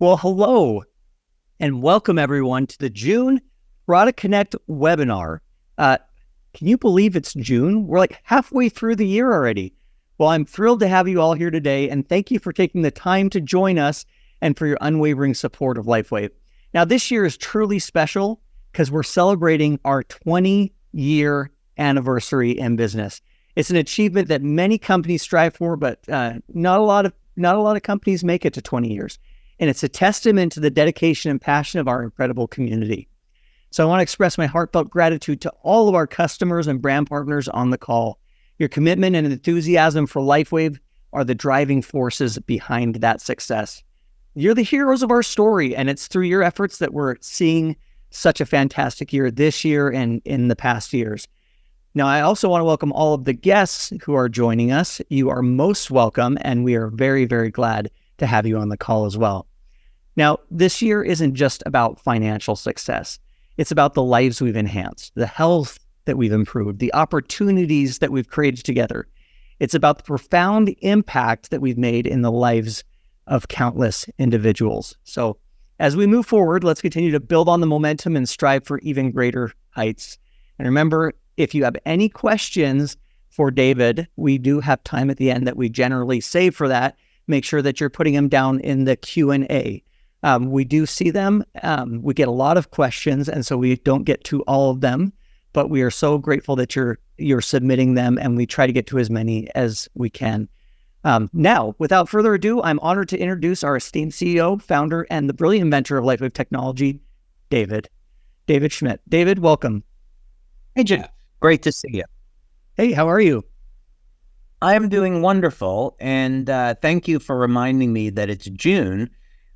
Well, hello and welcome everyone to the June Product Connect webinar. Can you believe it's June? We're like halfway through the year already. Well, I'm thrilled to have you all here today, and thank you for taking the time to join us and for your unwavering support of LifeWave. Now, this year is truly special because we're celebrating our 20-year anniversary in business. It's an achievement that many companies strive for, but not a lot of companies make it to 20 years. And it's a testament to the dedication and passion of our incredible community. So I want to express my heartfelt gratitude to all of our customers and brand partners on the call. Your commitment and enthusiasm for LifeWave are the driving forces behind that success. You're the heroes of our story, and it's through your efforts that we're seeing such a fantastic year this year and in the past years. Now, I also want to welcome all of the guests who are joining us. You are most welcome, and we are very, very glad to have you on the call as well. Now, this year isn't just about financial success. It's about the lives we've enhanced, the health that we've improved, the opportunities that we've created together. It's about the profound impact that we've made in the lives of countless individuals. So as we move forward, let's continue to build on the momentum and strive for even greater heights. And remember, if you have any questions for David, we do have time at the end that we generally save for that. Make sure that you're putting them down in the Q&A. We do see them. We get a lot of questions, and so we don't get to all of them, but we are so grateful that you're submitting them, and we try to get to as many as we can. Now, without further ado, I'm honored to introduce our esteemed CEO, founder, and the brilliant inventor of LifeWave technology, David Schmidt. David, welcome. Hey, Jeff. Great to see you. Hey, how are you? I am doing wonderful, and thank you for reminding me that it's June.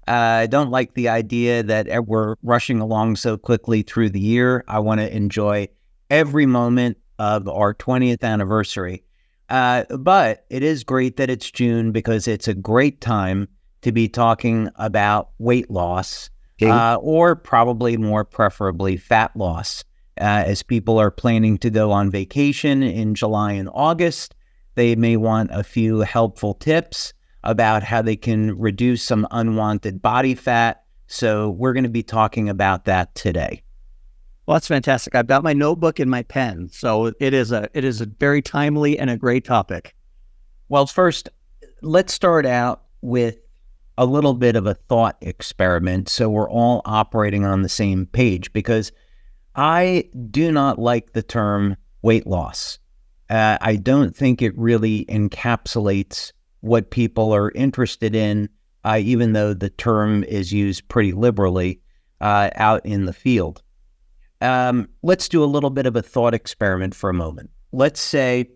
I don't like the idea that we're rushing along so quickly through the year. I want to enjoy every moment of our 20th anniversary. But it is great that it's June because it's a great time to be talking about weight loss, or probably more preferably fat loss. As people are planning to go on vacation in July and August, they may want a few helpful tips about how they can reduce some unwanted body fat. So we're going to be talking about that today. Well, that's fantastic. I've got my notebook and my pen. So it is a very timely and a great topic. Well, first, let's start out with a little bit of a thought experiment so we're all operating on the same page, because I do not like the term weight loss. I don't think it really encapsulates what people are interested in, even though the term is used pretty liberally out in the field. Let's do a little bit of a thought experiment for a moment. Let's say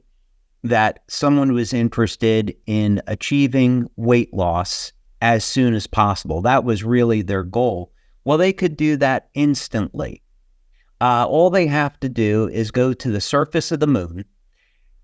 that someone was interested in achieving weight loss as soon as possible. That was really their goal. Well, they could do that instantly. All they have to do is go to the surface of the moon,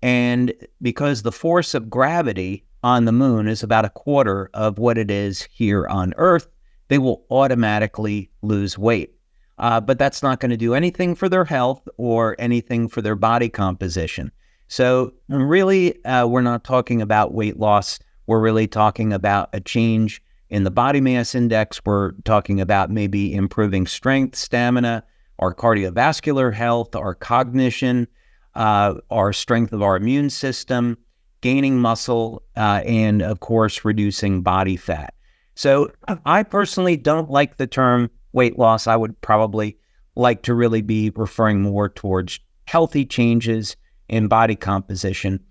and because the force of gravity on the moon is about a quarter of what it is here on Earth, they will automatically lose weight. But that's not going to do anything for their health or anything for their body composition. So really, we're not talking about weight loss. We're really talking about a change in the body mass index. We're talking about maybe improving strength, stamina, our cardiovascular health, our cognition, our strength of our immune system, gaining muscle, and of course, reducing body fat. So I personally don't like the term weight loss. I would probably like to really be referring more towards healthy changes in body composition.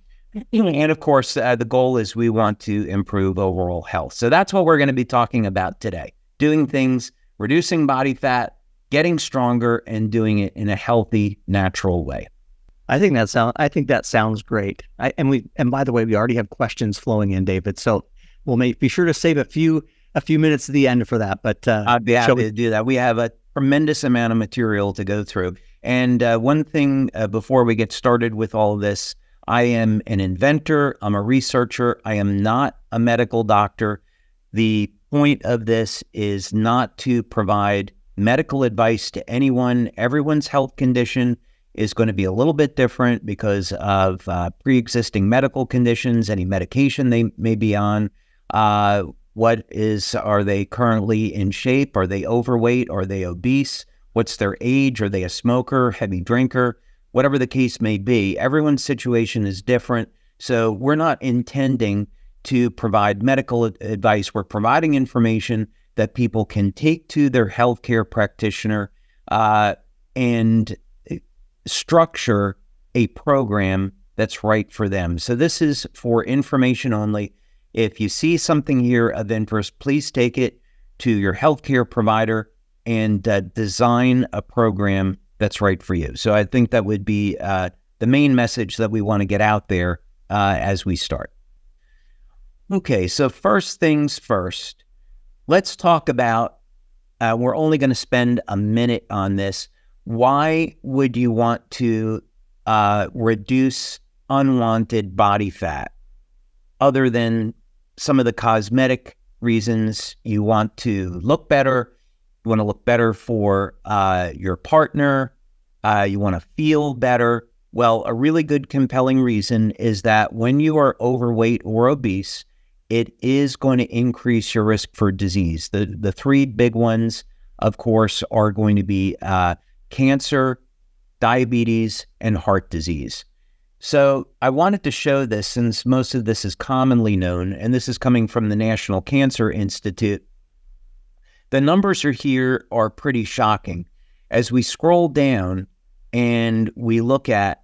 And of course, the goal is we want to improve overall health. So that's what we're going to be talking about today. Doing things, reducing body fat, getting stronger, and doing it in a healthy, natural way. I think that sounds great. And by the way, we already have questions flowing in, David. So we'll be sure to save a few minutes at the end for that. But I'd be happy to do that. We have a tremendous amount of material to go through. And one thing before we get started with all of this, I am an inventor. I'm a researcher. I am not a medical doctor. The point of this is not to provide medical advice to anyone. Everyone's health condition is going to be a little bit different because of pre-existing medical conditions, any medication they may be on. Are they currently in shape? Are they overweight? Are they obese? What's their age? Are they a smoker, heavy drinker? Whatever the case may be, everyone's situation is different. So we're not intending to provide medical advice. We're providing information that people can take to their healthcare practitioner and structure a program that's right for them. So this is for information only. If you see something here of interest, please take it to your healthcare provider and design a program that's right for you. So I think that would be the main message that we want to get out there as we start. Okay, so first things first, let's talk about, we're only going to spend a minute on this. Why would you want to reduce unwanted body fat other than some of the cosmetic reasons? You want to look better. You want to look better for your partner. You want to feel better. Well, a really good compelling reason is that when you are overweight or obese, it is going to increase your risk for disease. The three big ones, of course, are going to be cancer, diabetes, and heart disease. So I wanted to show this since most of this is commonly known, and this is coming from the National Cancer Institute. The numbers here are pretty shocking. As we scroll down and we look at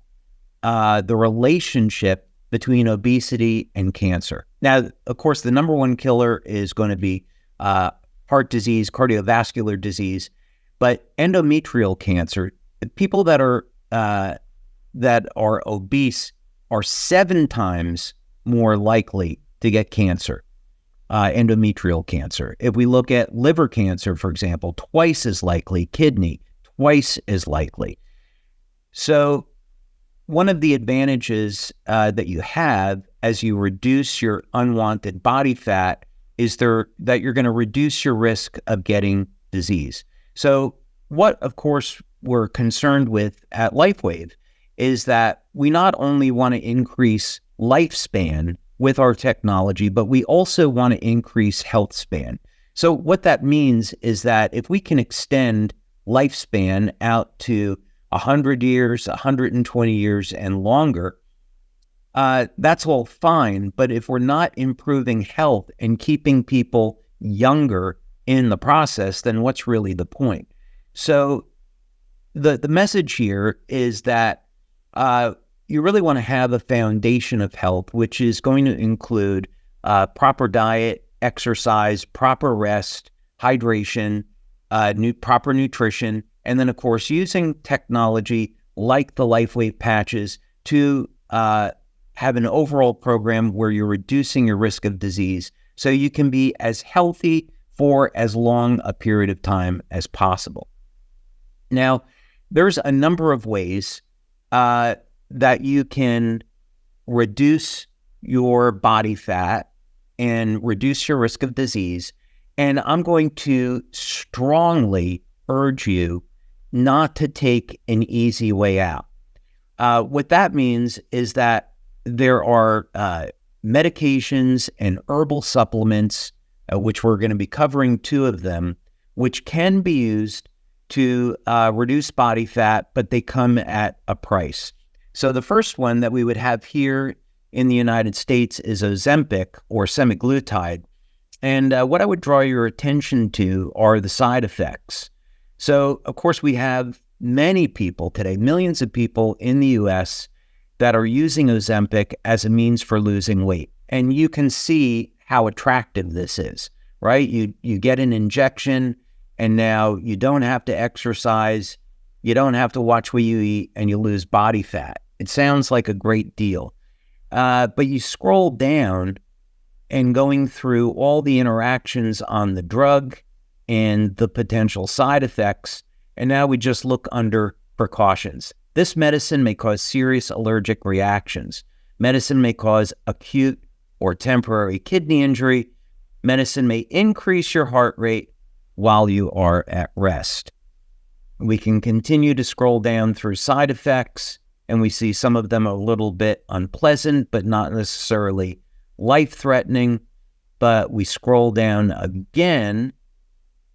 the relationship between obesity and cancer. Now, of course, the number one killer is going to be heart disease, cardiovascular disease, but endometrial cancer, people that are obese are 7 times more likely to get cancer, endometrial cancer. If we look at liver cancer, for example, twice as likely, kidney, twice as likely. So one of the advantages that you have as you reduce your unwanted body fat is that you're going to reduce your risk of getting disease. So what, of course, we're concerned with at LifeWave is that we not only want to increase lifespan with our technology, but we also want to increase health span. So what that means is that if we can extend lifespan out to 100 years, 120 years, and longer, that's all fine. But if we're not improving health and keeping people younger in the process, then what's really the point? So the message here is that you really want to have a foundation of health, which is going to include proper diet, exercise, proper rest, hydration, proper nutrition, and then, of course, using technology like the LifeWave patches to have an overall program where you're reducing your risk of disease so you can be as healthy for as long a period of time as possible. Now, there's a number of ways that you can reduce your body fat and reduce your risk of disease. And I'm going to strongly urge you not to take an easy way out. What that means is that there are medications and herbal supplements, which we're going to be covering 2 of them, which can be used to reduce body fat, but they come at a price. So the first one that we would have here in the United States is Ozempic or semaglutide. And what I would draw your attention to are the side effects. So, of course, we have many people today, millions of people in the U.S. that are using Ozempic as a means for losing weight. And you can see how attractive this is, right? You get an injection, and now you don't have to exercise, you don't have to watch what you eat, and you lose body fat. It sounds like a great deal. But you scroll down and going through all the interactions on the drug and the potential side effects, and now we just look under precautions. This medicine may cause serious allergic reactions. Medicine may cause acute or temporary kidney injury. Medicine may increase your heart rate while you are at rest. We can continue to scroll down through side effects, and we see some of them a little bit unpleasant, but not necessarily life-threatening. but we scroll down again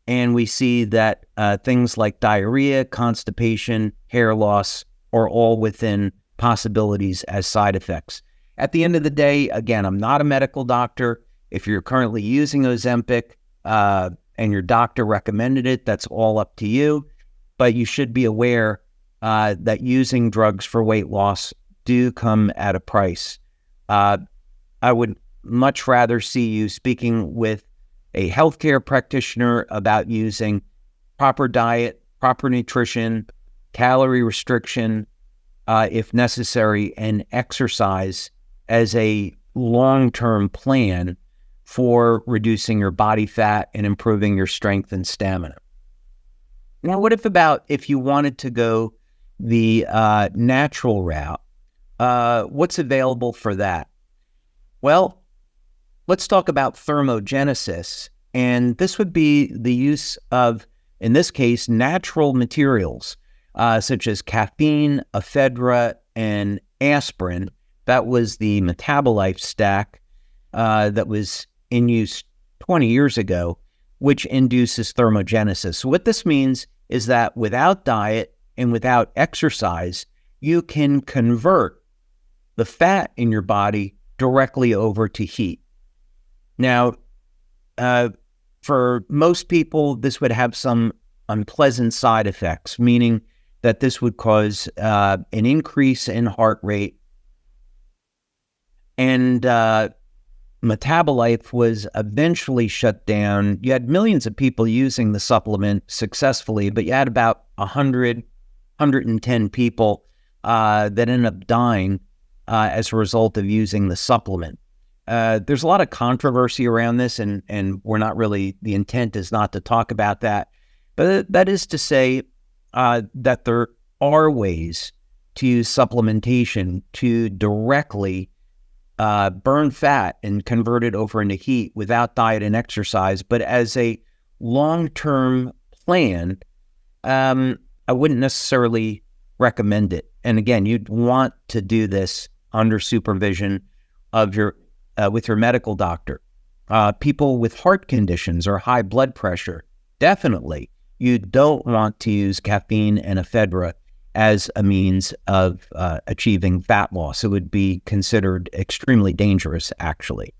and we see that things like diarrhea, constipation, hair loss are all within possibilities as side effects. At the end of the day, again, I'm not a medical doctor. If you're currently using Ozempic and your doctor recommended it, that's all up to you. But you should be aware that using drugs for weight loss do come at a price. I would much rather see you speaking with a healthcare practitioner about using proper diet, proper nutrition, calorie restriction, if necessary, and exercise as a long-term plan for reducing your body fat and improving your strength and stamina. Now, what if you wanted to go the natural route? What's available for that? Well, let's talk about thermogenesis, and this would be the use of, in this case, natural materials such as caffeine, ephedra, and aspirin. That was the metabolite stack that was in use 20 years ago, which induces thermogenesis. So what this means is that without diet and without exercise, you can convert the fat in your body directly over to heat. Now, for most people, this would have some unpleasant side effects, meaning that this would cause an increase in heart rate, and metabolite was eventually shut down. You had millions of people using the supplement successfully, but you had about 100, 110 people that ended up dying as a result of using the supplement. There's a lot of controversy around this, and we're not really, the intent is not to talk about that. But that is to say that there are ways to use supplementation to directly burn fat and convert it over into heat without diet and exercise. But as a long-term plan, I wouldn't necessarily recommend it. And again, you'd want to do this under supervision of your with your medical doctor. People with heart conditions or high blood pressure, definitely you don't want to use caffeine and ephedra as a means of achieving fat loss. It would be considered extremely dangerous, actually.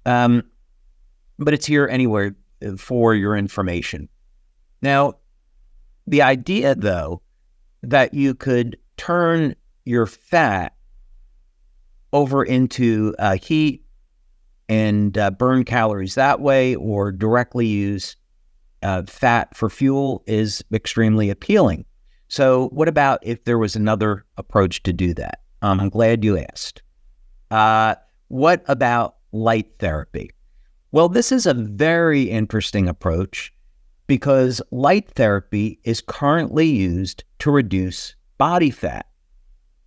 But it's here anyway for your information. Now, the idea, though, that you could turn your fat over into heat and burn calories that way, or directly use fat for fuel, is extremely appealing. So what about if there was another approach to do that? I'm glad you asked. What about light therapy? Well, this is a very interesting approach because light therapy is currently used to reduce body fat.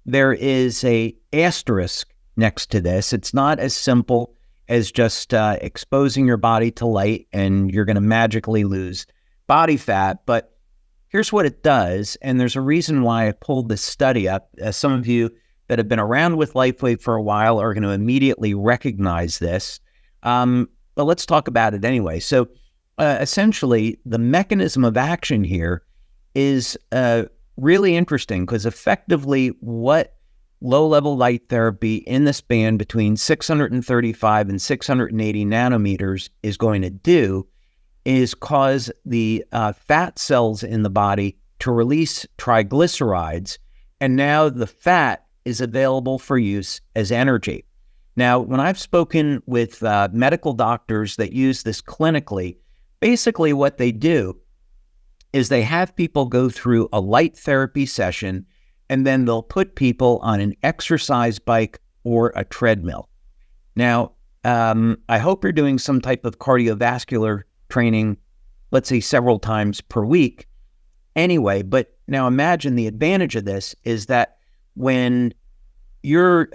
There is a asterisk next to this. It's not as simple as just exposing your body to light and you're going to magically lose body fat. But here's what it does, and there's a reason why I pulled this study up. Some of you that have been around with LifeWave for a while are going to immediately recognize this. But let's talk about it anyway. So essentially, the mechanism of action here is really interesting because effectively what low-level light therapy in this band between 635 and 680 nanometers is going to do is cause the fat cells in the body to release triglycerides, and now the fat is available for use as energy. Now, when I've spoken with medical doctors that use this clinically, basically what they do is they have people go through a light therapy session, and then they'll put people on an exercise bike or a treadmill. Now, I hope you're doing some type of cardiovascular training, let's say several times per week anyway. But now imagine the advantage of this is that when you're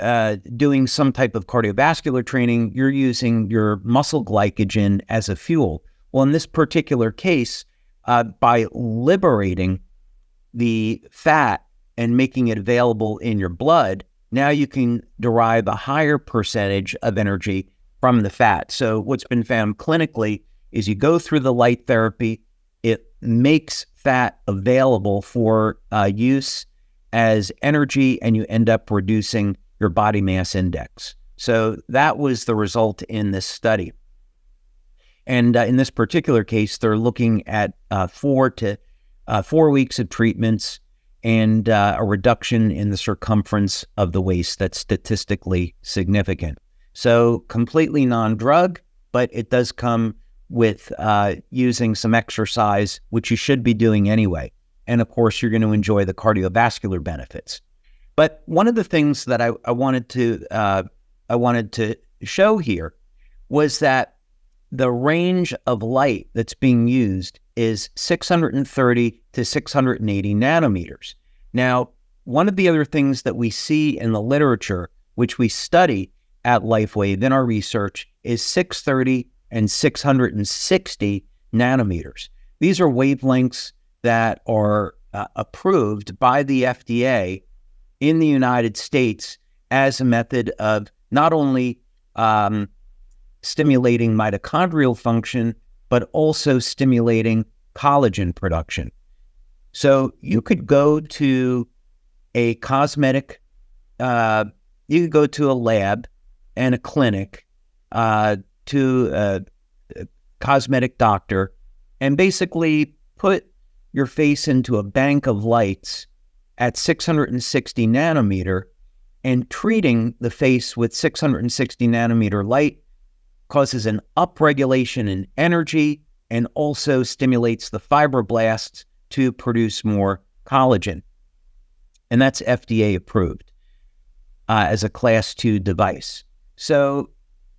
doing some type of cardiovascular training, you're using your muscle glycogen as a fuel. Well, in this particular case, by liberating the fat and making it available in your blood, now you can derive a higher percentage of energy from the fat. So what's been found clinically is you go through the light therapy, it makes fat available for use as energy, and you end up reducing your body mass index. So that was the result in this study. And in this particular case, they're looking at 4 weeks of treatments and a reduction in the circumference of the waist that's statistically significant. So completely non-drug, but it does come with using some exercise, which you should be doing anyway. And of course, you're going to enjoy the cardiovascular benefits. But one of the things that I wanted to show here was that the range of light that's being used is 630 to 680 nanometers. Now, one of the other things that we see in the literature, which we study at LifeWave in our research, is 630 and 660 nanometers. These are wavelengths that are approved by the FDA in the United States as a method of not only stimulating mitochondrial function, but also stimulating collagen production. So you could go to a cosmetic, you could go to a lab and a clinic, to a cosmetic doctor, and basically put your face into a bank of lights at 660 nanometer, and treating the face with 660 nanometer light causes an upregulation in energy and also stimulates the fibroblasts to produce more collagen. And that's FDA approved as a class 2 device. So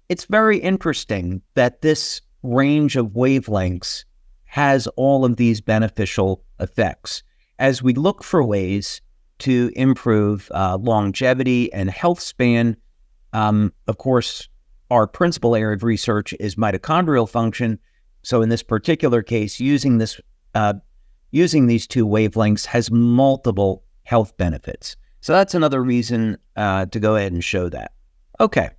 it's very interesting that this range of wavelengths has all of these beneficial effects. As we look for ways to improve longevity and health span, of course, our principal area of research is mitochondrial function. So in this particular case, using these 2 wavelengths has multiple health benefits. So that's another reason to go ahead and show that. Okay.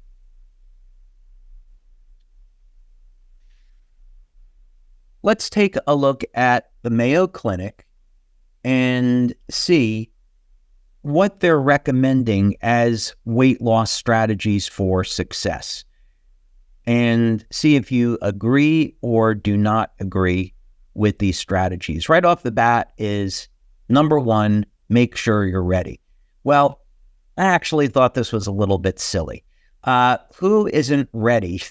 Let's take a look at the Mayo Clinic and see what they're recommending as weight loss strategies for success, and see if you agree or do not agree with these strategies. Right off the bat is number 1, make sure you're ready. Well, I actually thought this was a little bit silly. Who isn't ready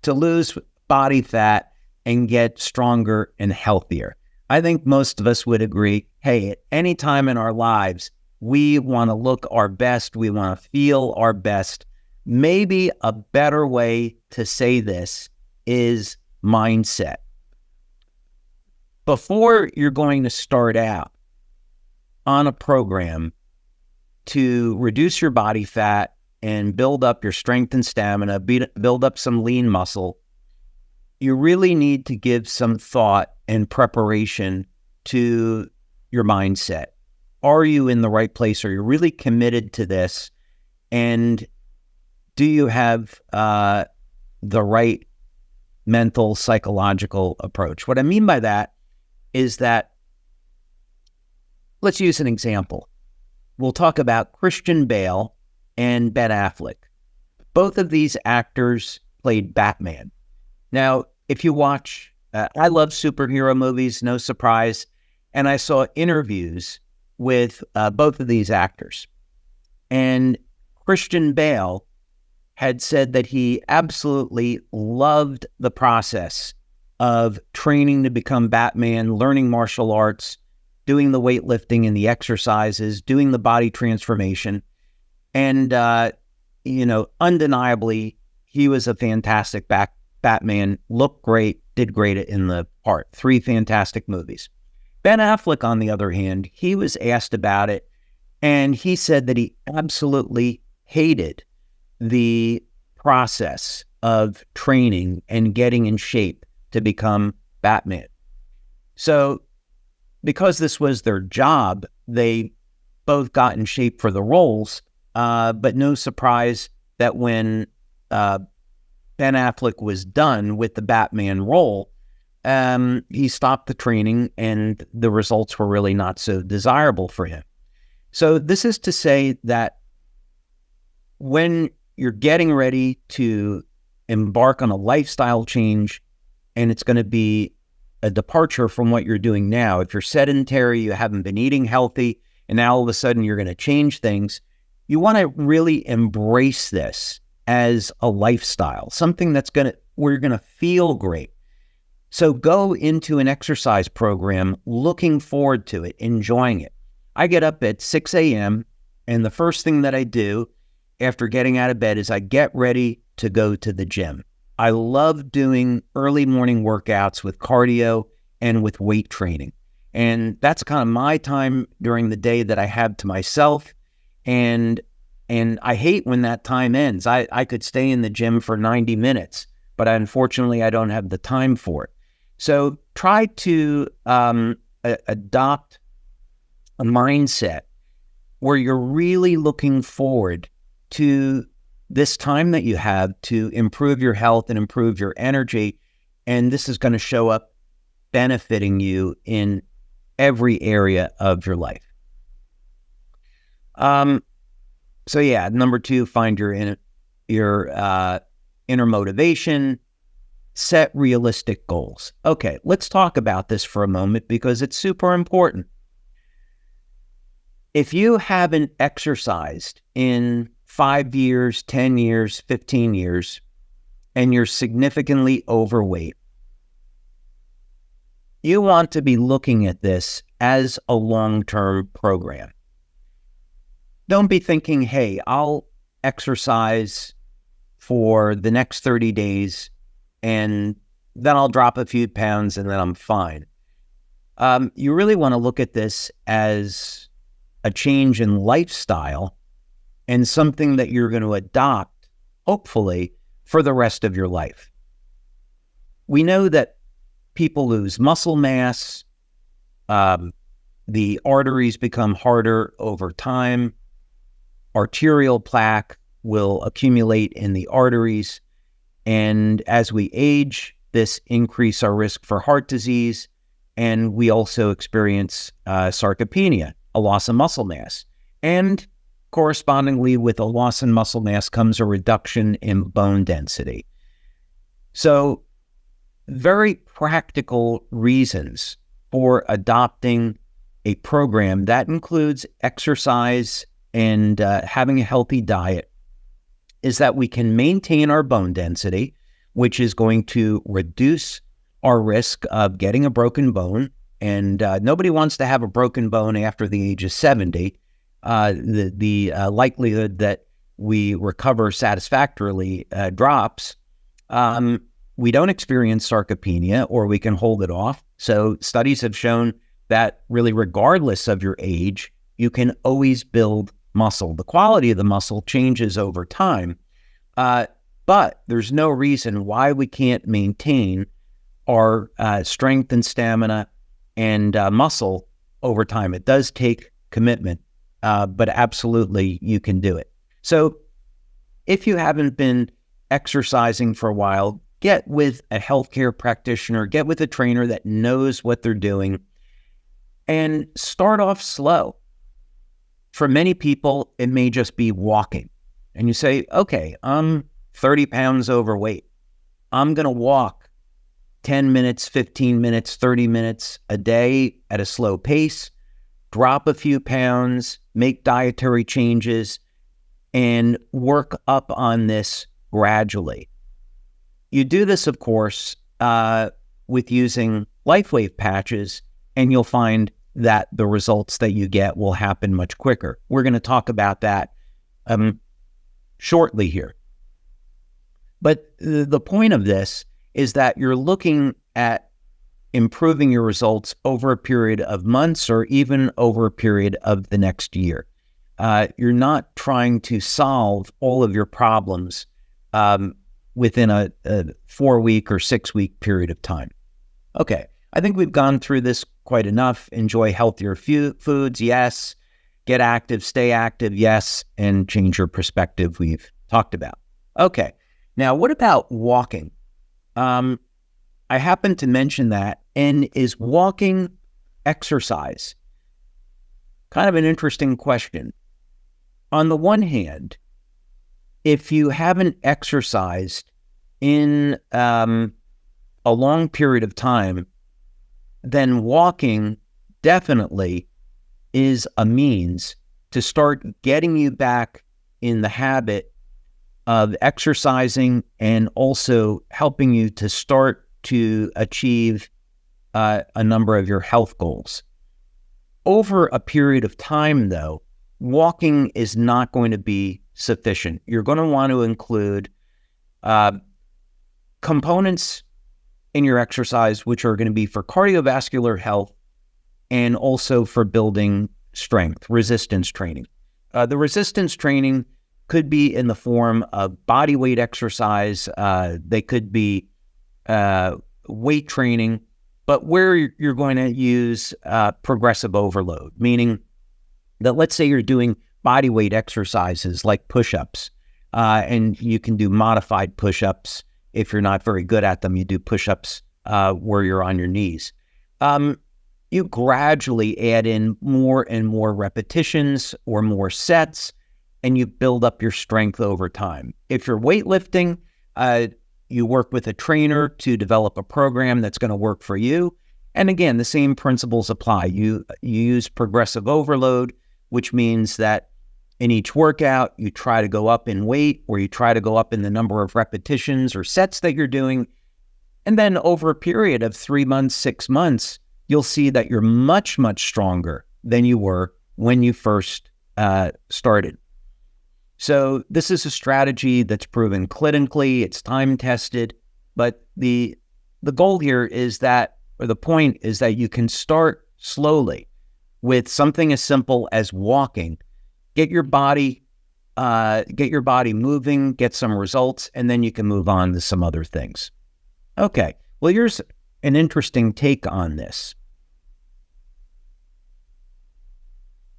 to lose body fat and get stronger and healthier? I think most of us would agree, hey, at any time in our lives, we want to look our best, we want to feel our best. Maybe a better way to say this is mindset. Before you're going to start out on a program to reduce your body fat and build up your strength and stamina, build up some lean muscle, you really need to give some thought and preparation to your mindset. Are you in the right place? Are you really committed to this? And do you have the right mental, psychological approach? What I mean by that is that, let's use an example. We'll talk about Christian Bale and Ben Affleck. Both of these actors played Batman. Now, if you watch, I love superhero movies, no surprise, and I saw interviews with both of these actors. And Christian Bale had said that he absolutely loved the process of training to become Batman, learning martial arts, doing the weightlifting and the exercises, doing the body transformation. And, undeniably, he was a fantastic Batman, looked great, did great in the part. 3 fantastic movies. Ben Affleck, on the other hand, he was asked about it, and he said that he absolutely hated the process of training and getting in shape to become Batman. So because this was their job, they both got in shape for the roles, but no surprise that when Ben Affleck was done with the Batman role, he stopped the training and the results were really not so desirable for him. So this is to say that when you're getting ready to embark on a lifestyle change, and it's going to be a departure from what you're doing now. If you're sedentary, you haven't been eating healthy, and now all of a sudden you're going to change things, you want to really embrace this as a lifestyle, something where you're going to feel great. So go into an exercise program looking forward to it, enjoying it. I get up at 6 a.m. and the first thing that I do after getting out of bed is I get ready to go to the gym. I love doing early morning workouts with cardio and with weight training. And that's kind of my time during the day that I have to myself. And I hate when that time ends. I could stay in the gym for 90 minutes, but unfortunately I don't have the time for it. So try to adopt a mindset where you're really looking forward to this time that you have to improve your health and improve your energy. And this is going to show up benefiting you in every area of your life. So yeah, number 2, find your inner motivation, set realistic goals. Okay, let's talk about this for a moment because it's super important. If you haven't exercised in 5 years, 10 years, 15 years, and you're significantly overweight, you want to be looking at this as a long-term program. Don't be thinking, hey, I'll exercise for the next 30 days and then I'll drop a few pounds and then I'm fine. You really want to look at this as a change in lifestyle and something that you're going to adopt, hopefully, for the rest of your life. We know that people lose muscle mass, the arteries become harder over time, arterial plaque will accumulate in the arteries, and as we age, this increases our risk for heart disease, and we also experience sarcopenia, a loss of muscle mass. And correspondingly, with a loss in muscle mass comes a reduction in bone density. So, very practical reasons for adopting a program that includes exercise and having a healthy diet is that we can maintain our bone density, which is going to reduce our risk of getting a broken bone. And nobody wants to have a broken bone after the age of 70. The likelihood that we recover satisfactorily drops. We don't experience sarcopenia, or we can hold it off. So studies have shown that really regardless of your age, you can always build muscle. The quality of the muscle changes over time, but there's no reason why we can't maintain our strength and stamina and muscle over time. It does take commitment, but absolutely you can do it. So if you haven't been exercising for a while, get with a healthcare practitioner, get with a trainer that knows what they're doing, and start off slow. For many people, it may just be walking. And you say, okay, I'm 30 pounds overweight. I'm going to walk 10 minutes, 15 minutes, 30 minutes a day at a slow pace, drop a few pounds, make dietary changes, and work up on this gradually. You do this, of course, with using LifeWave patches, and you'll find that the results that you get will happen much quicker. We're going to talk about that shortly here. But the point of this is that you're looking at improving your results over a period of months or even over a period of the next year. You're not trying to solve all of your problems within a 4-week or 6-week period of time. Okay, I think we've gone through this quite enough. Enjoy healthier foods, yes. Get active, stay active, yes. And change your perspective, we've talked about. Okay, Now, what about walking? I happened to mention that, and is walking exercise? Kind of an interesting question. On the one hand, if you haven't exercised in a long period of time, then walking definitely is a means to start getting you back in the habit of exercising and also helping you to start to achieve a number of your health goals. Over a period of time, though, walking is not going to be sufficient. You're going to want to include components in your exercise, which are going to be for cardiovascular health and also for building strength, resistance training. The resistance training could be in the form of body weight exercise. They could be weight training, but where you're going to use progressive overload, meaning that let's say you're doing body weight exercises like push-ups, and you can do modified push-ups. If you're not very good at them, you do push-ups where you're on your knees. You gradually add in more and more repetitions or more sets, and you build up your strength over time. If you're weightlifting, you work with a trainer to develop a program that's going to work for you. And again, the same principles apply. You use progressive overload, which means that in each workout, you try to go up in weight, or you try to go up in the number of repetitions or sets that you're doing. And then over a period of 3 months, 6 months, you'll see that you're much, much stronger than you were when you first started. So this is a strategy that's proven clinically, it's time tested, but the goal here is that, or the point is that you can start slowly with something as simple as walking, get your body moving, get some results, and then you can move on to some other things. Okay, well, here's an interesting take on this.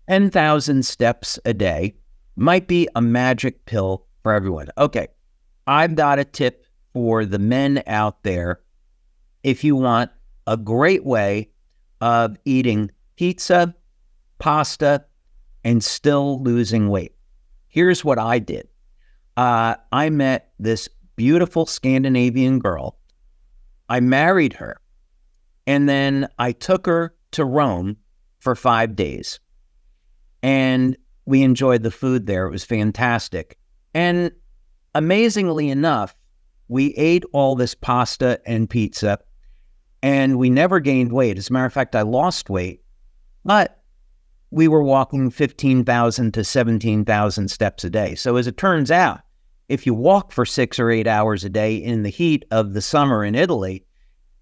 10,000 steps a day might be a magic pill for everyone. Okay, I've got a tip for the men out there. If you want a great way of eating pizza, pasta, and still losing weight, here's what I did. I met this beautiful Scandinavian girl. I married her, and then I took her to Rome for 5 days. And we enjoyed the food there. It was fantastic. And amazingly enough, we ate all this pasta and pizza, and we never gained weight. As a matter of fact, I lost weight, but we were walking 15,000 to 17,000 steps a day. So as it turns out, if you walk for 6 or 8 hours a day in the heat of the summer in Italy,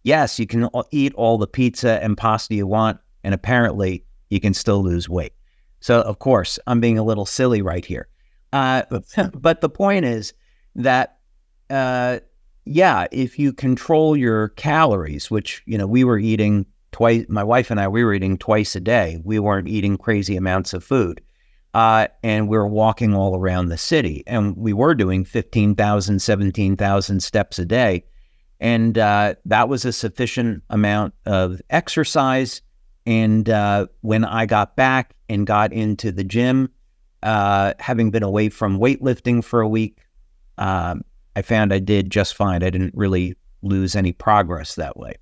yes, you can eat all the pizza and pasta you want, and apparently you can still lose weight. So, of course, I'm being a little silly right here. But the point is that, if you control your calories, which, we were eating twice, my wife and I, we were eating twice a day. We weren't eating crazy amounts of food. And we were walking all around the city. And we were doing 15,000, 17,000 steps a day. And that was a sufficient amount of exercise. And when I got back and got into the gym, having been away from weightlifting for a week, I found I did just fine. I didn't really lose any progress that way.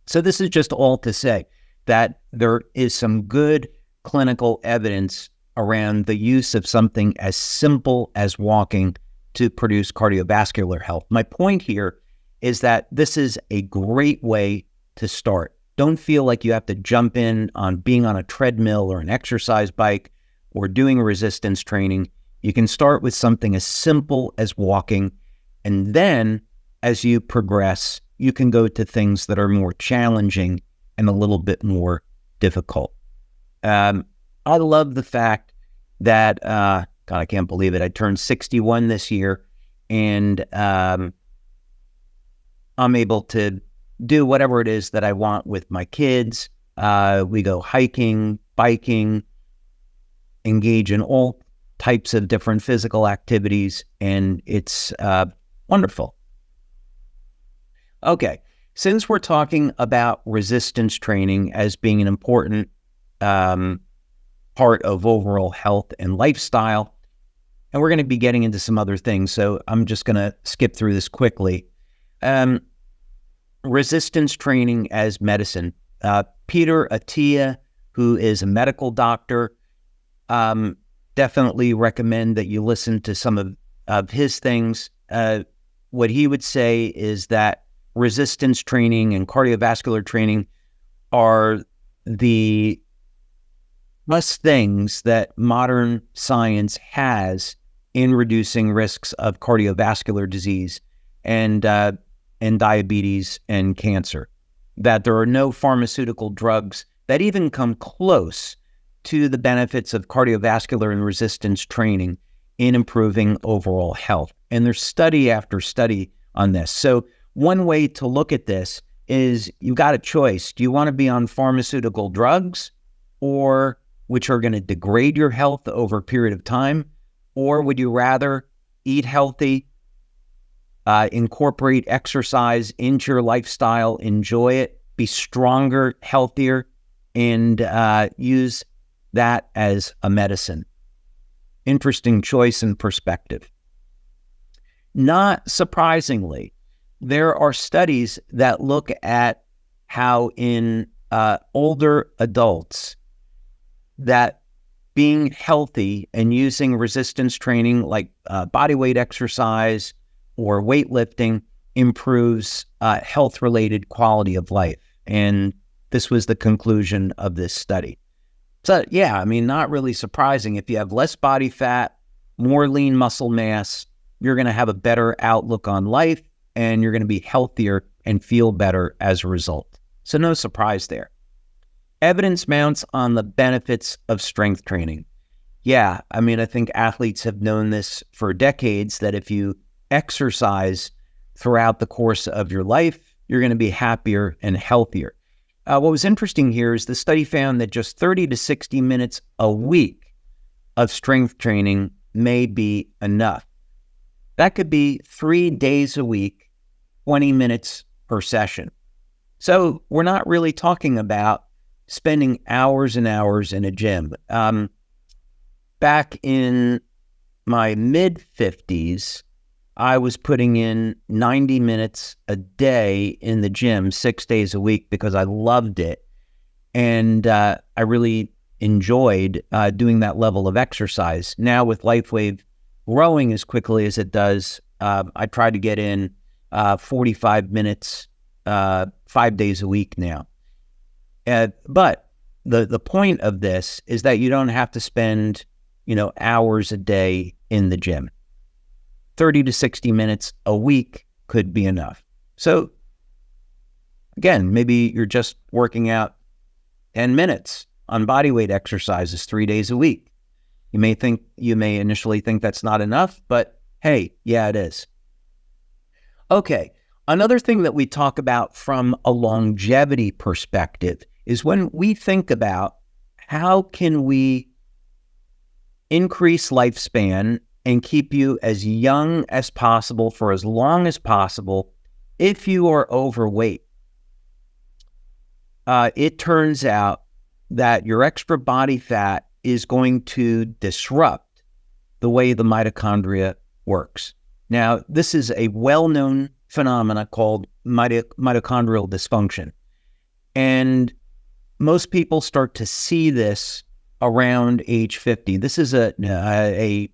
So this is just all to say that there is some good clinical evidence around the use of something as simple as walking to produce cardiovascular health. My point here is that this is a great way to start. Don't feel like you have to jump in on being on a treadmill or an exercise bike or doing resistance training. You can start with something as simple as walking, and then as you progress, you can go to things that are more challenging and a little bit more difficult. I love the fact that, God, I can't believe it, I turned 61 this year, and I'm able to do whatever it is that I want with my kids. We go hiking, biking, engage in all types of different physical activities, and it's Wonderful. Okay, since we're talking about resistance training as being an important part of overall health and lifestyle, and we're going to be getting into some other things, so I'm just going to skip through this quickly. Resistance training as medicine. Peter Attia, who is a medical doctor, definitely recommend that you listen to some of his things. What he would say is that resistance training and cardiovascular training are the best things that modern science has in reducing risks of cardiovascular disease and diabetes and cancer. That there are no pharmaceutical drugs that even come close to the benefits of cardiovascular and resistance training in improving overall health. And there's study after study on this. So one way to look at this is you've got a choice. Do you want to be on pharmaceutical drugs, or which are going to degrade your health over a period of time? Or would you rather eat healthy, incorporate exercise into your lifestyle, enjoy it, be stronger, healthier, and use that as a medicine? Interesting choice and perspective. Not surprisingly, there are studies that look at how in older adults that being healthy and using resistance training like bodyweight exercise or weightlifting improves health-related quality of life. And this was the conclusion of this study. So yeah, I mean, not really surprising. If you have less body fat, more lean muscle mass, you're going to have a better outlook on life, and you're going to be healthier and feel better as a result. So no surprise there. Evidence mounts on the benefits of strength training. Yeah, I mean, I think athletes have known this for decades, that if you exercise throughout the course of your life, you're going to be happier and healthier. What was interesting here is the study found that just 30 to 60 minutes a week of strength training may be enough. That could be 3 days a week, 20 minutes per session. So we're not really talking about spending hours and hours in a gym. Back in my mid-50s, I was putting in 90 minutes a day in the gym 6 days a week because I loved it. And I really enjoyed doing that level of exercise. Now with LifeWave growing as quickly as it does, I try to get in 45 minutes 5 days a week now. But the point of this is that you don't have to spend, hours a day in the gym. 30 to 60 minutes a week could be enough. So again, maybe you're just working out 10 minutes on bodyweight exercises 3 days a week. You may initially think that's not enough, but hey, yeah, it is. Okay. Another thing that we talk about from a longevity perspective is when we think about how can we increase lifespan and keep you as young as possible for as long as possible if you are overweight. It turns out that your extra body fat is going to disrupt the way the mitochondria works. Now, this is a well-known phenomena called mitochondrial dysfunction. And most people start to see this around age 50. This is a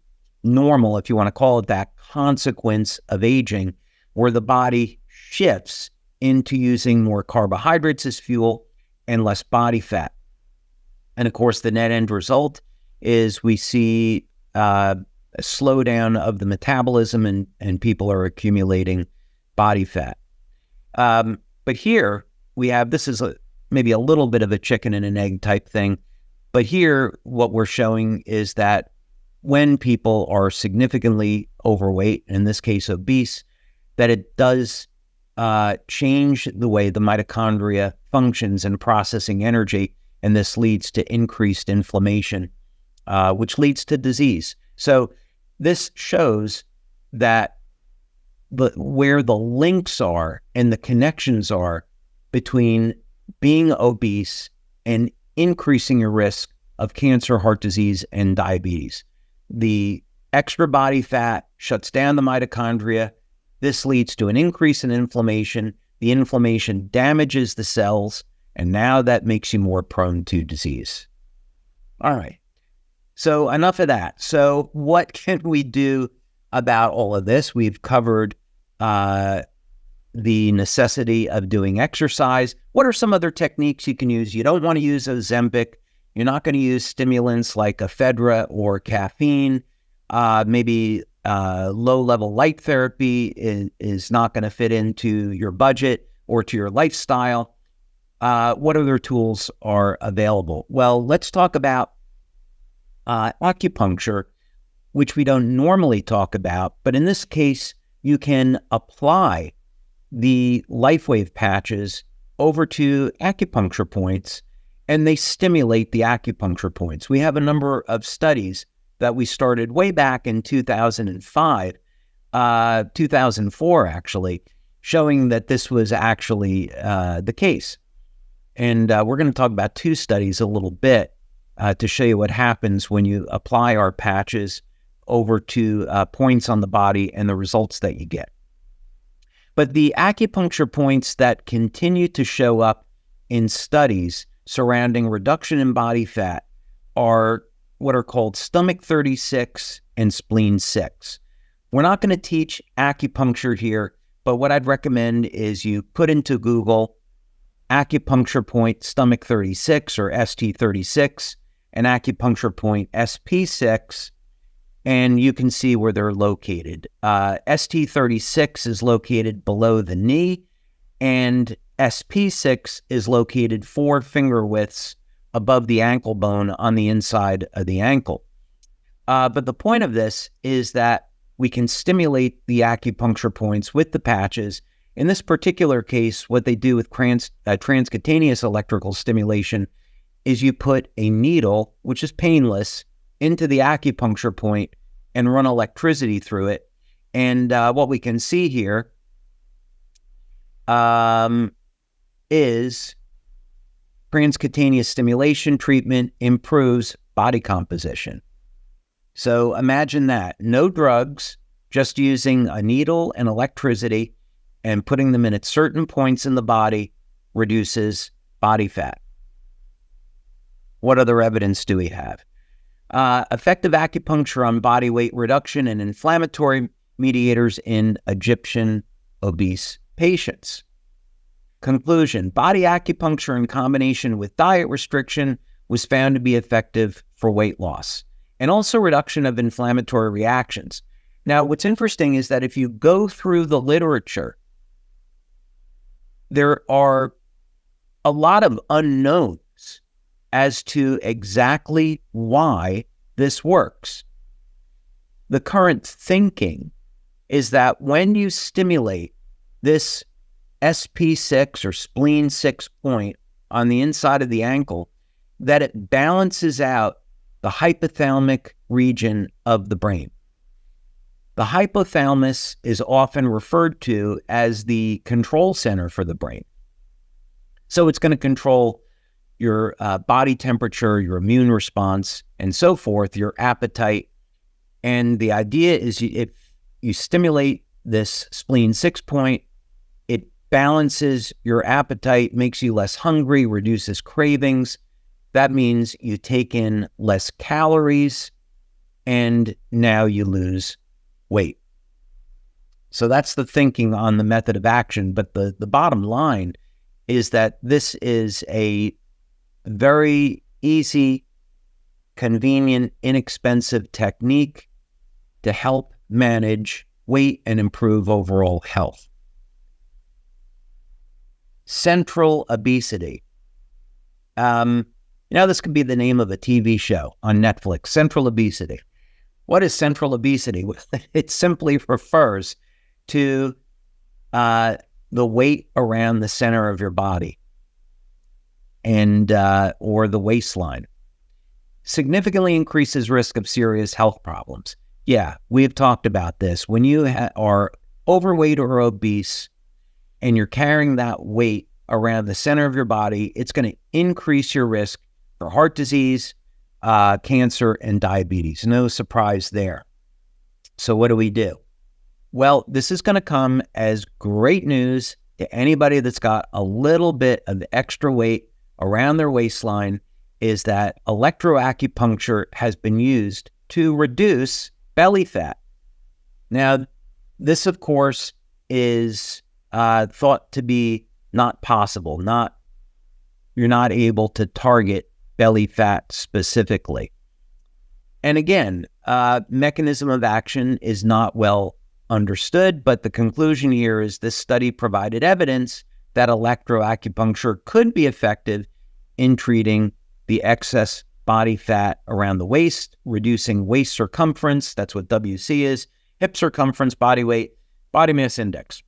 normal, if you want to call it that, consequence of aging, where the body shifts into using more carbohydrates as fuel and less body fat. And of course, the net end result is we see a slowdown of the metabolism and people are accumulating body fat. But here we have, this is maybe a little bit of a chicken and an egg type thing. But here, what we're showing is that when people are significantly overweight, in this case obese, that it does change the way the mitochondria functions in processing energy, and this leads to increased inflammation, which leads to disease. So this shows that where the links are and the connections are between being obese and increasing your risk of cancer, heart disease, and diabetes. The extra body fat shuts down the mitochondria. This leads to an increase in inflammation. The inflammation damages the cells, and now that makes you more prone to disease. All right. So enough of that. So what can we do about all of this? We've covered the necessity of doing exercise. What are some other techniques you can use? You don't want to use Ozempic. You're not going to use stimulants like ephedra or caffeine. Maybe low-level light therapy is not going to fit into your budget or to your lifestyle. What other tools are available? Well, let's talk about acupuncture, which we don't normally talk about, but in this case, you can apply the LifeWave patches over to acupuncture points, and they stimulate the acupuncture points. We have a number of studies that we started way back in 2005, 2004 actually, showing that this was actually the case. And we're going to talk about two studies a little bit to show you what happens when you apply our patches over to points on the body and the results that you get. But the acupuncture points that continue to show up in studies surrounding reduction in body fat are what are called stomach 36 and spleen 6. We're not going to teach acupuncture here, but what I'd recommend is you put into Google acupuncture point stomach 36 or ST36 and acupuncture point SP6, and you can see where they're located. ST36 is located below the knee, and SP6 is located 4 finger widths above the ankle bone on the inside of the ankle. But the point of this is that we can stimulate the acupuncture points with the patches. In this particular case, what they do with transcutaneous electrical stimulation is you put a needle, which is painless, into the acupuncture point and run electricity through it. And what we can see here is transcutaneous stimulation treatment improves body composition. So imagine that. No drugs, just using a needle and electricity and putting them in at certain points in the body reduces body fat. What other evidence do we have? Effective acupuncture on body weight reduction and inflammatory mediators in Egyptian obese patients. Conclusion: body acupuncture in combination with diet restriction was found to be effective for weight loss and also reduction of inflammatory reactions. Now, what's interesting is that if you go through the literature, there are a lot of unknowns as to exactly why this works. The current thinking is that when you stimulate this SP6 or spleen 6 point on the inside of the ankle, that it balances out the hypothalamic region of the brain. The hypothalamus is often referred to as the control center for the brain. So it's going to control your body temperature, your immune response, and so forth, your appetite. And the idea is if you stimulate this spleen 6 point, it balances your appetite, makes you less hungry, reduces cravings. That means you take in less calories, and now you lose weight. So that's the thinking on the method of action. But the bottom line is that this is a very easy, convenient, inexpensive technique to help manage weight and improve overall health. Central obesity. This could be the name of a TV show on Netflix, Central Obesity. What is central obesity? It simply refers to the weight around the center of your body and or the waistline. Significantly increases risk of serious health problems. Yeah, we've talked about this. When you are overweight or obese and you're carrying that weight around the center of your body, it's going to increase your risk for heart disease, cancer, and diabetes. No surprise there. So what do we do? Well, this is going to come as great news to anybody that's got a little bit of extra weight around their waistline, is that electroacupuncture has been used to reduce belly fat. Now, this, of course, is thought to be not possible. You're not able to target belly fat specifically. And again, mechanism of action is not well understood, but the conclusion here is this study provided evidence that electroacupuncture could be effective in treating the excess body fat around the waist, reducing waist circumference, that's what WC is, hip circumference, body weight, body mass index.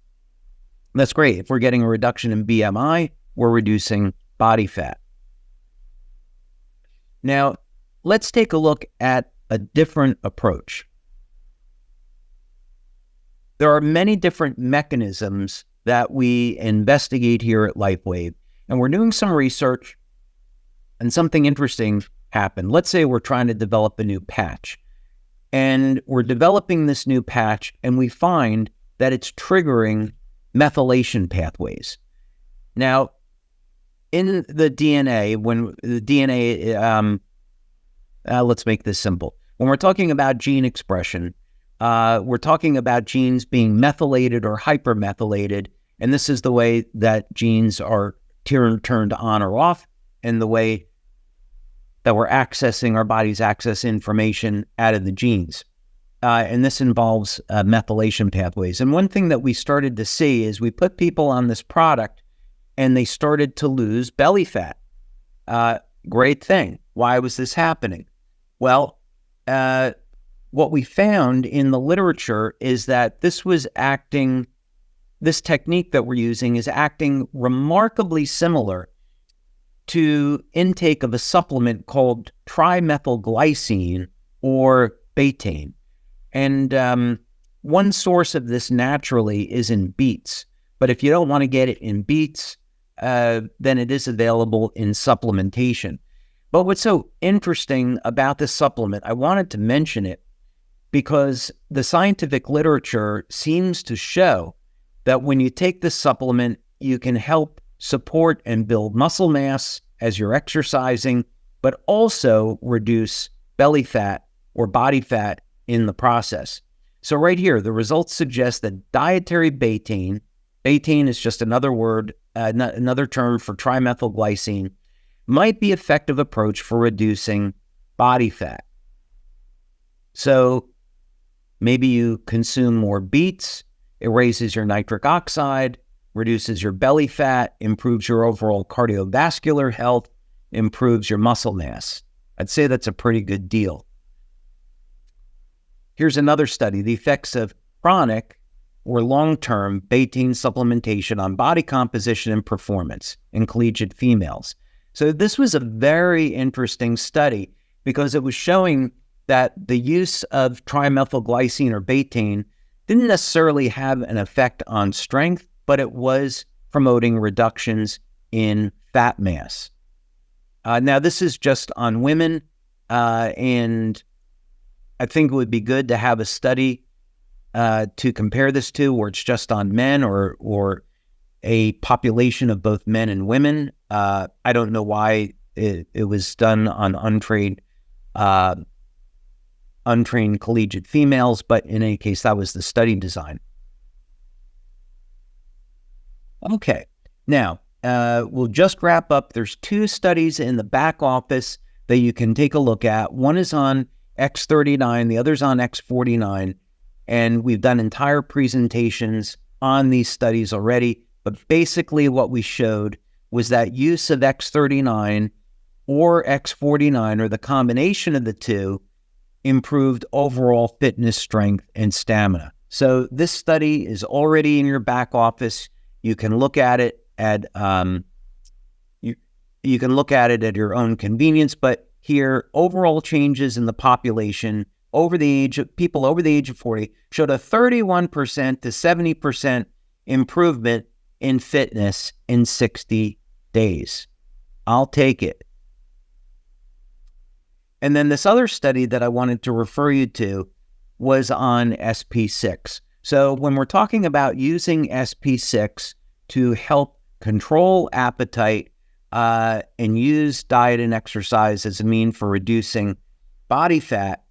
That's great. If we're getting a reduction in BMI, we're reducing body fat. Now, let's take a look at a different approach. There are many different mechanisms that we investigate here at LifeWave, and we're doing some research, and something interesting happened. Let's say we're trying to develop a new patch, and we're developing this new patch, and we find that it's triggering methylation pathways. Now, in the DNA, when the DNA, let's make this simple. When we're talking about gene expression, we're talking about genes being methylated or hypermethylated, and this is the way that genes are turned on or off, and the way that we're accessing, our bodies access information out of the genes. And this involves methylation pathways. And one thing that we started to see is we put people on this product and they started to lose belly fat. Great thing. Why was this happening? Well, what we found in the literature is that this technique that we're using is acting remarkably similar to intake of a supplement called trimethylglycine or betaine. And one source of this naturally is in beets. But if you don't want to get it in beets, then it is available in supplementation. But what's so interesting about this supplement, I wanted to mention it because the scientific literature seems to show that when you take this supplement, you can help support and build muscle mass as you're exercising, but also reduce belly fat or body fat in the process. So right here, the results suggest that dietary betaine is just another word, another term for trimethylglycine, might be an effective approach for reducing body fat. So maybe you consume more beets, it raises your nitric oxide, reduces your belly fat, improves your overall cardiovascular health, improves your muscle mass. I'd say that's a pretty good deal. Here's another study, the effects of chronic or long-term betaine supplementation on body composition and performance in collegiate females. So this was a very interesting study because it was showing that the use of trimethylglycine or betaine didn't necessarily have an effect on strength, but it was promoting reductions in fat mass. Now, this is just on women, and I think it would be good to have a study to compare this to where it's just on men or a population of both men and women. I don't know why it was done on untrained collegiate females, but in any case, that was the study design. Okay, now we'll just wrap up. There's two studies in the back office that you can take a look at. One is on X39, the other's on X49, and we've done entire presentations on these studies already. But basically what we showed was that use of X39 or X49, or the combination of the two, improved overall fitness, strength, and stamina. So this study is already in your back office. You can look at it at you can look at it at your own convenience. But here, overall changes in the population people over the age of 40 showed a 31% to 70% improvement in fitness in 60 days. I'll take it. And then this other study that I wanted to refer you to was on SP6. So when we're talking about using SP6 to help control appetite and use diet and exercise as a means for reducing body fat,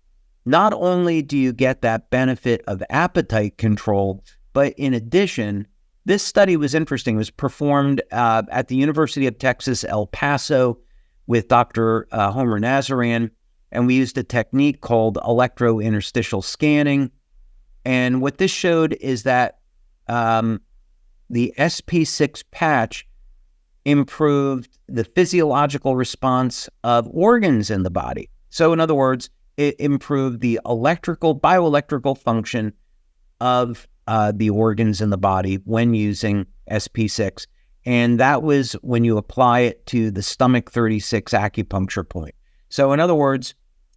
not only do you get that benefit of appetite control, but in addition, this study was interesting. It was performed at the University of Texas, El Paso with Dr. Homer Nazaran, and we used a technique called electrointerstitial scanning. And what this showed is that the SP6 patch improved the physiological response of organs in the body. So in other words, it improved the bioelectrical function of the organs in the body when using SP6. And that was when you apply it to the stomach 36 acupuncture point. So in other words,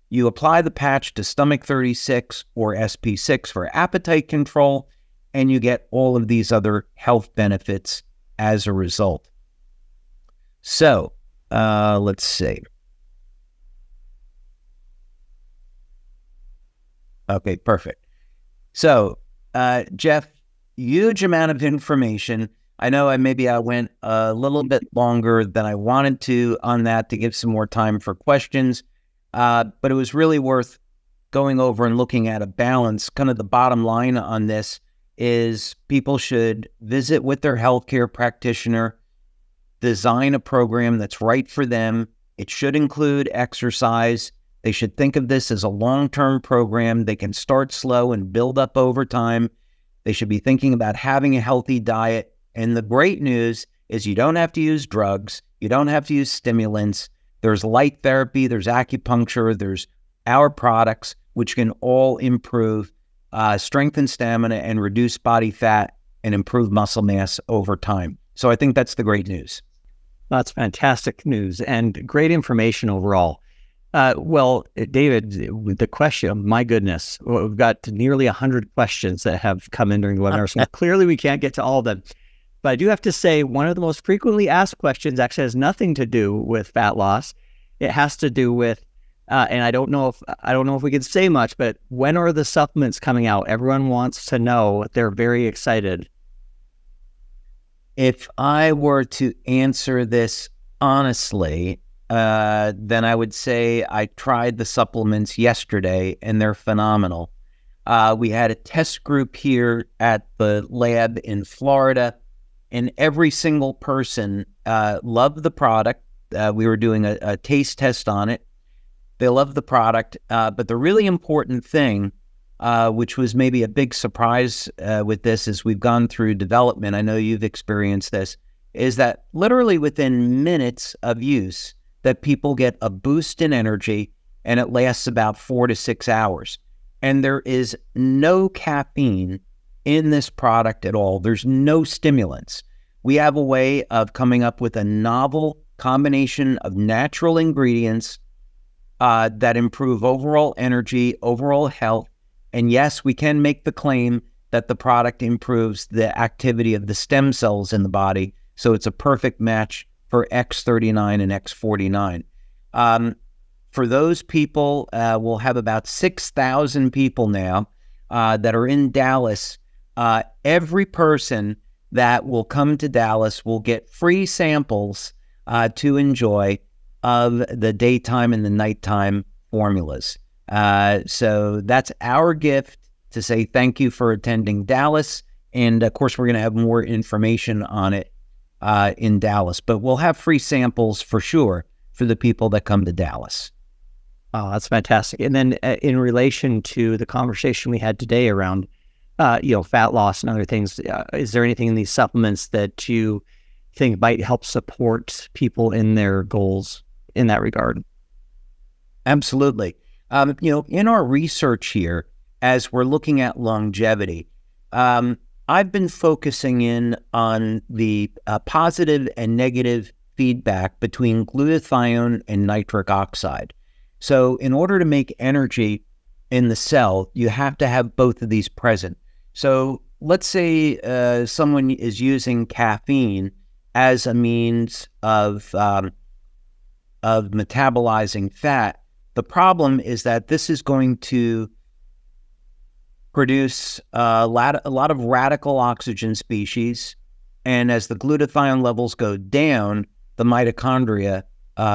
you apply the patch to stomach 36 or SP6 for appetite control, and you get all of these other health benefits as a result. So let's see. Okay, perfect. So Jeff, huge amount of information. I know I went a little bit longer than I wanted to on that to give some more time for questions, but it was really worth going over and looking at a balance. Kind of the bottom line on this is people should visit with their healthcare practitioner, design a program that's right for them. It should include exercise. They should think of this as a long-term program. They can start slow and build up over time. They should be thinking about having a healthy diet. And the great news is you don't have to use drugs. You don't have to use stimulants. There's light therapy, there's acupuncture, there's our products, which can all improve strength and stamina and reduce body fat and improve muscle mass over time. So I think that's the great news. That's fantastic news and great information overall. Well, David, the question, my goodness, we've got nearly 100 questions that have come in during the webinar. So clearly we can't get to all of them. But I do have to say one of the most frequently asked questions actually has nothing to do with fat loss. It has to do with, and I don't know if we can say much, but when are the supplements coming out? Everyone wants to know. They're very excited. If I were to answer this honestly, then I would say I tried the supplements yesterday and they're phenomenal. We had a test group here at the lab in Florida, and every single person loved the product. We were doing a taste test on it. They loved the product, but the really important thing, which was maybe a big surprise with this as we've gone through development, I know you've experienced this, is that literally within minutes of use, that people get a boost in energy, and it lasts about 4 to 6 hours. And there is no caffeine in this product at all. There's no stimulants. We have a way of coming up with a novel combination of natural ingredients that improve overall energy, overall health. And yes, we can make the claim that the product improves the activity of the stem cells in the body. So it's a perfect match for X39 and X49. For those people, we'll have about 6,000 people now that are in Dallas. Every person that will come to Dallas will get free samples to enjoy of the daytime and the nighttime formulas. So that's our gift to say thank you for attending Dallas. And of course, we're going to have more information on it in Dallas, but we'll have free samples for sure for the people that come to Dallas. Oh, that's fantastic. And then in relation to the conversation we had today around, fat loss and other things, is there anything in these supplements that you think might help support people in their goals in that regard? Absolutely. In our research here, as we're looking at longevity, I've been focusing in on the positive and negative feedback between glutathione and nitric oxide. So in order to make energy, in the cell, you have to have both of these present. So let's say someone is using caffeine as a means of metabolizing fat. The problem is that this is going to produce a lot of radical oxygen species, and as the glutathione levels go down, the mitochondria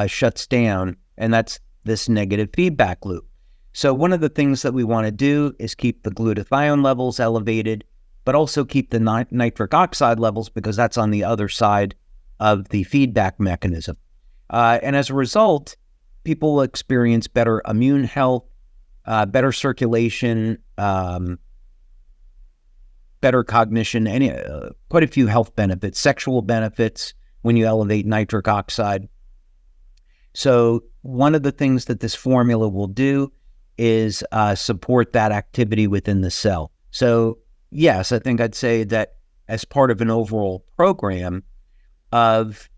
shuts down, and that's this negative feedback loop. So one of the things that we want to do is keep the glutathione levels elevated, but also keep the nitric oxide levels, because that's on the other side of the feedback mechanism. And as a result, people will experience better immune health, better circulation, better cognition, quite a few health benefits, sexual benefits when you elevate nitric oxide. So one of the things that this formula will do is support that activity within the cell. So yes, I think I'd say that as part of an overall program of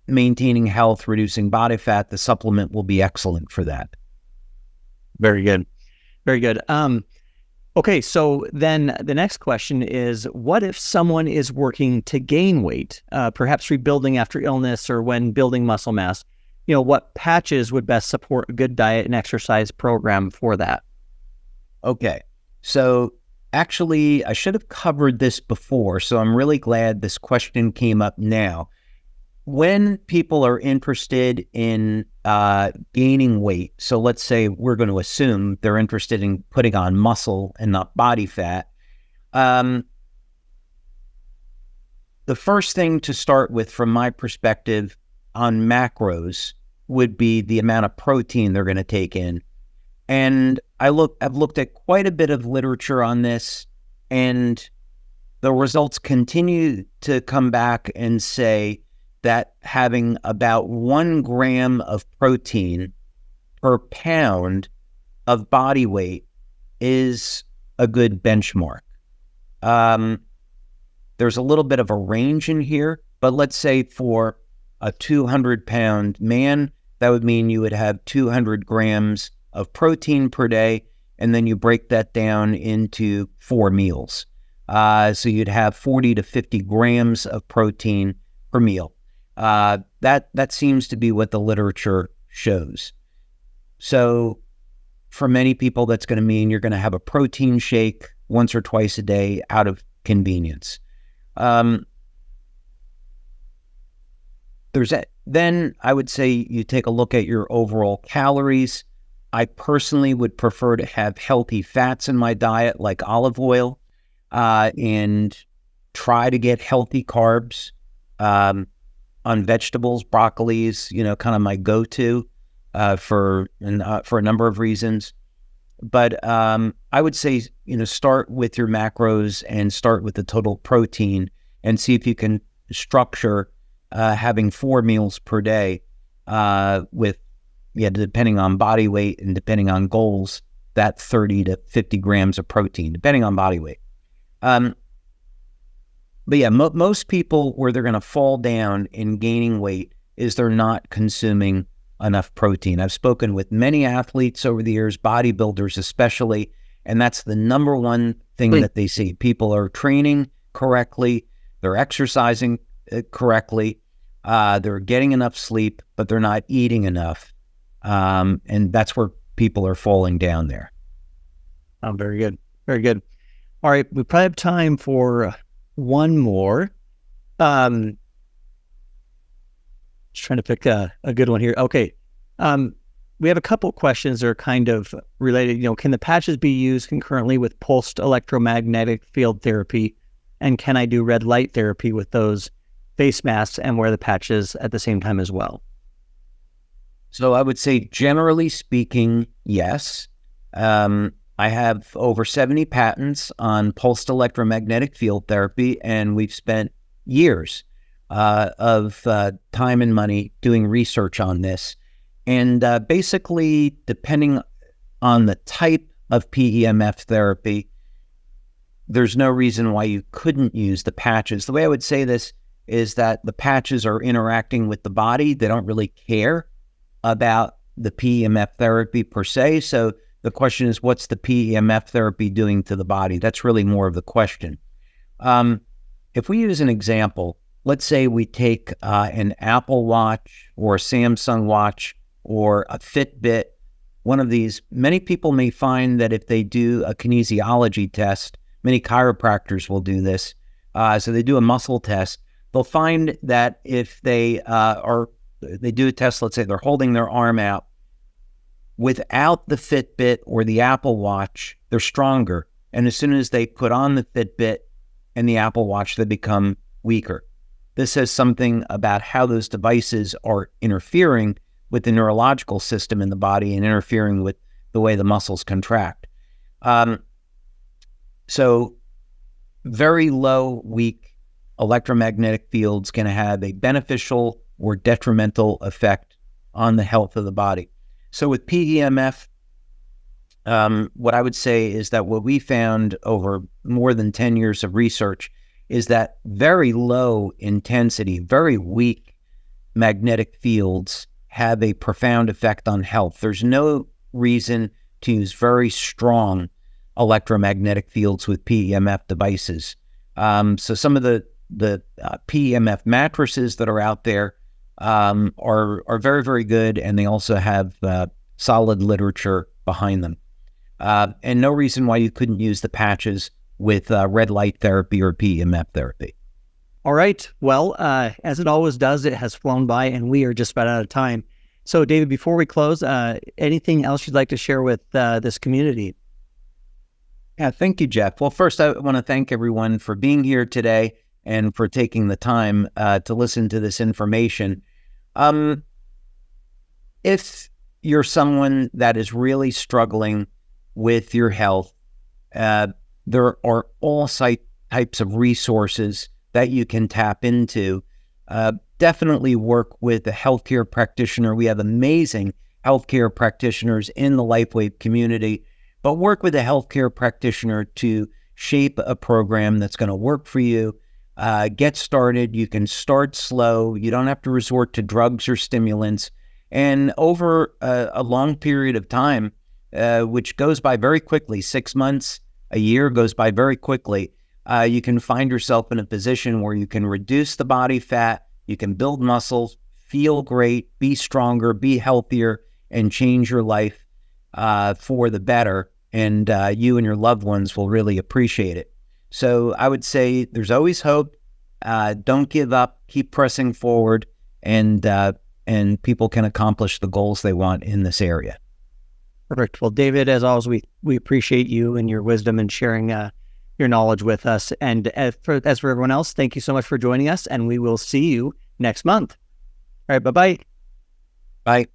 maintaining health, reducing body fat, the supplement will be excellent for that. Very good. Very good. Okay, so then the next question is, what if someone is working to gain weight, perhaps rebuilding after illness or when building muscle mass? What patches would best support a good diet and exercise program for that? Okay, so actually, I should have covered this before, so I'm really glad this question came up now. When people are interested in gaining weight, so let's say we're going to assume they're interested in putting on muscle and not body fat, the first thing to start with, from my perspective, on macros would be the amount of protein they're going to take in. And I've looked at quite a bit of literature on this, and the results continue to come back and say that having about 1 gram of protein per pound of body weight is a good benchmark. There's a little bit of a range in here, but let's say for a 200-pound man, that would mean you would have 200 grams of protein per day, and then you break that down into 4 meals. So you'd have 40 to 50 grams of protein per meal. That seems to be what the literature shows. So for many people, that's going to mean you're going to have a protein shake once or twice a day out of convenience. Then I would say you take a look at your overall calories. I personally would prefer to have healthy fats in my diet, like olive oil, and try to get healthy carbs on vegetables. Broccolis, kind of my go-to for a number of reasons. But I would say, start with your macros and start with the total protein and see if you can structure having 4 meals per day with, depending on body weight and depending on goals, that 30 to 50 grams of protein, depending on body weight. But yeah, most people, where they're going to fall down in gaining weight is they're not consuming enough protein. I've spoken with many athletes over the years, bodybuilders especially, and that's the number one thing that they see. People are training correctly, they're exercising correctly, they're getting enough sleep, but they're not eating enough. And that's where people are falling down there. Oh, very good. Very good. All right. We probably have time for one more. Just trying to pick a good one here. Okay. We have a couple questions that are kind of related. Can the patches be used concurrently with pulsed electromagnetic field therapy? And can I do red light therapy with those face masks and wear the patches at the same time as well? So I would say, generally speaking, yes. I have over 70 patents on pulsed electromagnetic field therapy, and we've spent years of time and money doing research on this. And basically, depending on the type of PEMF therapy, there's no reason why you couldn't use the patches. The way I would say this is that the patches are interacting with the body. They don't really care about the PEMF therapy per se. So The question is, what's the PEMF therapy doing to the body? That's really more of the question. If we use an example, let's say we take an Apple Watch or a Samsung Watch or a Fitbit, one of these. Many people may find that if they do a kinesiology test, many chiropractors will do this. So they do a muscle test. They'll find that if they they do a test, let's say they're holding their arm out, without the Fitbit or the Apple Watch, they're stronger. And as soon as they put on the Fitbit and the Apple Watch, they become weaker. This says something about how those devices are interfering with the neurological system in the body and interfering with the way the muscles contract. So very low, weak electromagnetic fields can have a beneficial or detrimental effect on the health of the body. So with PEMF, what I would say is that what we found over more than 10 years of research is that very low intensity, very weak magnetic fields have a profound effect on health. There's no reason to use very strong electromagnetic fields with PEMF devices. So some of the PEMF mattresses that are out there are very, very good, and they also have solid literature behind them. And no reason why you couldn't use the patches with red light therapy or PEMF therapy. All right. Well, as it always does, it has flown by and we are just about out of time. So David, before we close, anything else you'd like to share with this community? Yeah, thank you, Jeff. Well, first, I want to thank everyone for being here today and for taking the time to listen to this information. If you're someone that is really struggling with your health, there are all types of resources that you can tap into. Definitely work with a healthcare practitioner. We have amazing healthcare practitioners in the LifeWave community, but work with a healthcare practitioner to shape a program that's going to work for you. Get started. You can start slow. You don't have to resort to drugs or stimulants. And over a long period of time, which goes by very quickly, 6 months, a year goes by very quickly, you can find yourself in a position where you can reduce the body fat, you can build muscles, feel great, be stronger, be healthier, and change your life for the better. And you and your loved ones will really appreciate it. So I would say there's always hope. Don't give up. Keep pressing forward, and people can accomplish the goals they want in this area. Perfect. Well, David, as always, we appreciate you and your wisdom and sharing your knowledge with us. And as for everyone else, thank you so much for joining us, and we will see you next month. All right. Bye-bye. Bye.